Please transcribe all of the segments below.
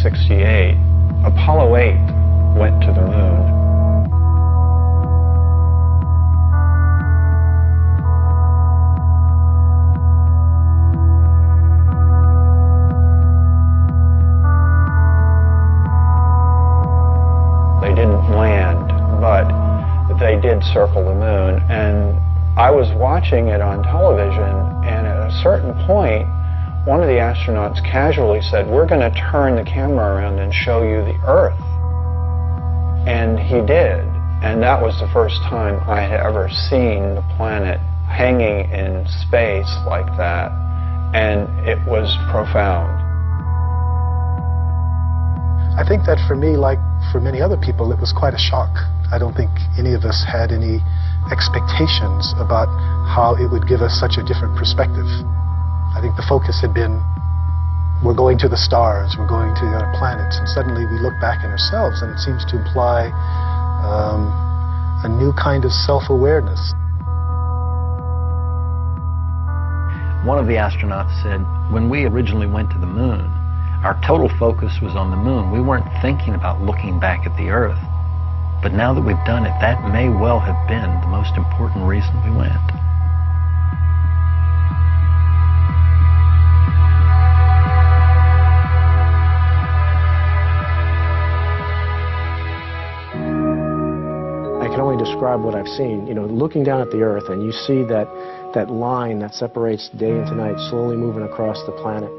1968, Apollo 8 went to the moon. They didn't land, but they did circle the moon, and I was watching it on television, and at a certain point, one of the astronauts casually said, "We're going to turn the camera around and show you the Earth." And he did, and that was the first time I had ever seen the planet hanging in space like that, and it was profound. I think that for me, like for many other people, it was quite a shock. I don't think any of us had any expectations about how it would give us such a different perspective. I think the focus had been, we're going to the stars, we're going to other planets, and suddenly we look back at ourselves and it seems to imply a new kind of self-awareness. One of the astronauts said, when we originally went to the moon, our total focus was on the moon. We weren't thinking about looking back at the Earth. But now that we've done it, that may well have been the most important reason we went. I can only describe what I've seen. You know, looking down at the Earth and you see that line that separates day into night slowly moving across the planet.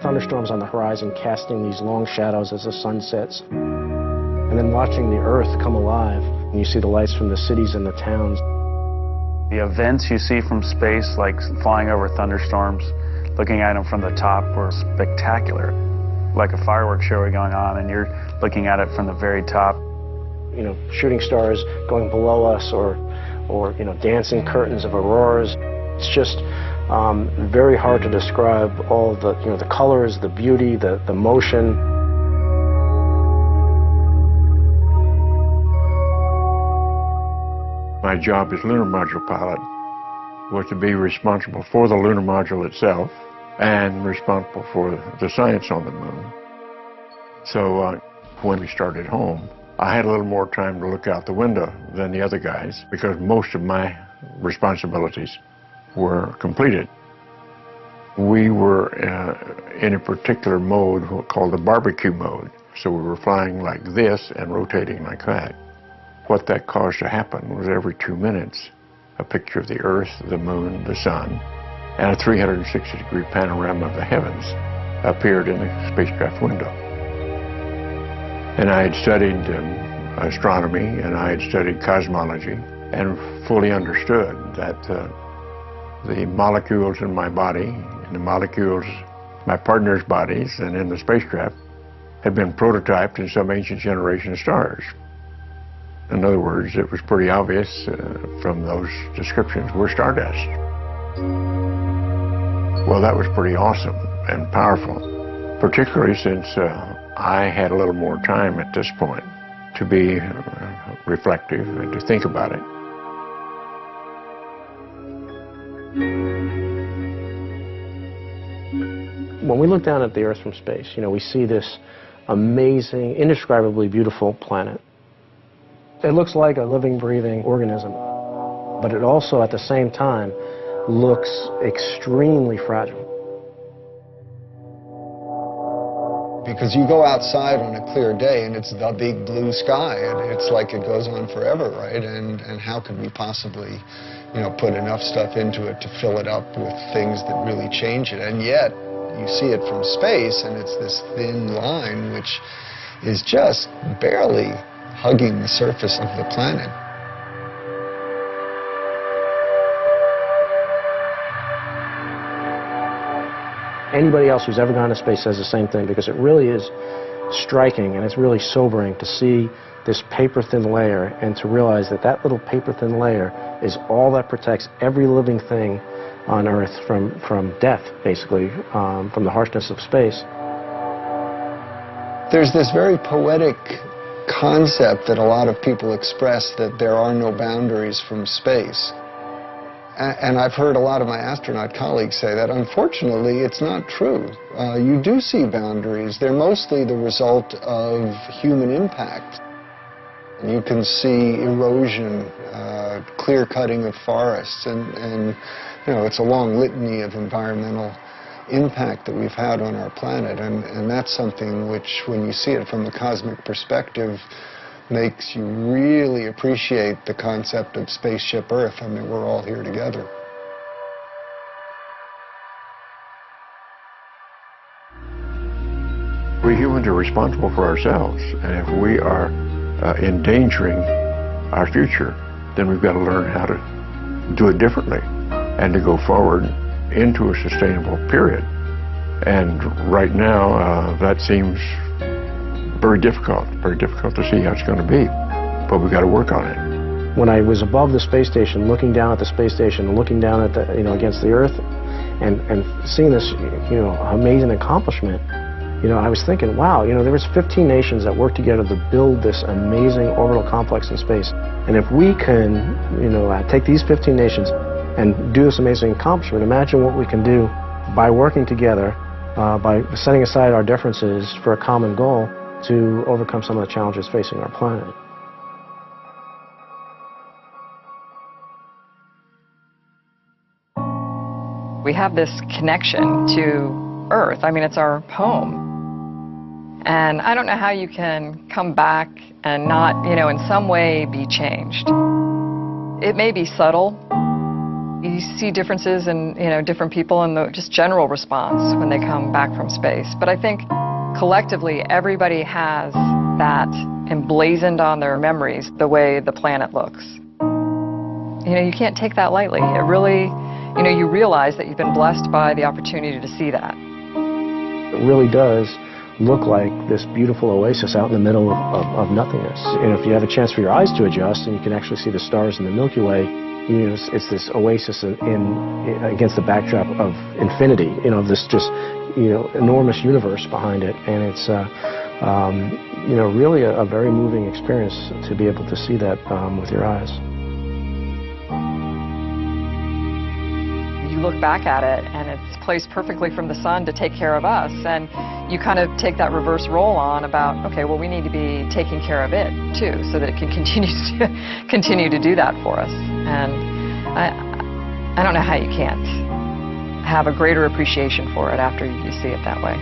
Thunderstorms on the horizon casting these long shadows as the sun sets. And then watching the Earth come alive, and you see the lights from the cities and the towns. The events you see from space, like flying over thunderstorms, looking at them from the top, were spectacular. Like a fireworks show going on, and you're looking at it from the very top. You know, shooting stars going below us, or you know, dancing curtains of auroras. It's just very hard to describe all the, you know, the colors, the beauty, the motion. My job as lunar module pilot was to be responsible for the lunar module itself and responsible for the science on the moon. So when we started home, I had a little more time to look out the window than the other guys because most of my responsibilities were completed. We were in a particular mode called the barbecue mode. So we were flying like this and rotating like that. What that caused to happen was every 2 minutes, a picture of the Earth, the moon, the sun, and a 360-degree panorama of the heavens appeared in the spacecraft window. And I had studied astronomy, and I had studied cosmology, and fully understood that the molecules in my body, and the molecules in my partner's bodies, and in the spacecraft, had been prototyped in some ancient generation of stars. In other words, it was pretty obvious from those descriptions we're stardust. Well, that was pretty awesome and powerful, particularly since I had a little more time at this point to be reflective and to think about it. When we look down at the Earth from space, you know, we see this amazing, indescribably beautiful planet. It looks like a living, breathing organism, but it also, at the same time, looks extremely fragile. Because you go outside on a clear day and it's the big blue sky, and it's like it goes on forever, right? And how could we possibly, you know, put enough stuff into it to fill it up with things that really change it? And yet, you see it from space, and it's this thin line which is just barely hugging the surface of the planet. Anybody else who's ever gone to space says the same thing, because it really is striking and it's really sobering to see this paper-thin layer and to realize that that little paper-thin layer is all that protects every living thing on Earth from death, basically, from the harshness of space. There's this very poetic concept that a lot of people express, that there are no boundaries from space. And I've heard a lot of my astronaut colleagues say that. Unfortunately, it's not true. You do see boundaries. They're mostly the result of human impact. You can see erosion, clear-cutting of forests, and you know, it's a long litany of environmental impact that we've had on our planet, and that's something which, when you see it from the cosmic perspective, makes you really appreciate the concept of spaceship Earth. I mean, we're all here together. We humans are responsible for ourselves, and if we are endangering our future, then we've got to learn how to do it differently and to go forward into a sustainable period. And right now, that seems very difficult to see how it's going to be, but we've got to work on it. When I was above the space station, looking down at the space station, and looking down at the, against the Earth, and seeing this, amazing accomplishment, I was thinking, wow, there was 15 nations that worked together to build this amazing orbital complex in space. And if we can, take these 15 nations and do this amazing accomplishment, imagine what we can do by working together, by setting aside our differences for a common goal to overcome some of the challenges facing our planet. We have this connection to Earth. I mean, it's our home. And I don't know how you can come back and not, in some way be changed. It may be subtle. You see differences in, different people and the just general response when they come back from space. But I think collectively, everybody has that emblazoned on their memories, the way the planet looks. You can't take that lightly. It really, you realize that you've been blessed by the opportunity to see that. It really does look like this beautiful oasis out in the middle of nothingness. If you have a chance for your eyes to adjust and you can actually see the stars in the Milky Way, it's this oasis against the backdrop of infinity, this just, enormous universe behind it. And it's, really a very moving experience to be able to see that with your eyes. You look back at it and it's placed perfectly from the sun to take care of us, and you kind of take that reverse role on about, okay, well, we need to be taking care of it too, so that it can continue to do that for us. And I don't know how you can't have a greater appreciation for it after you see it that way.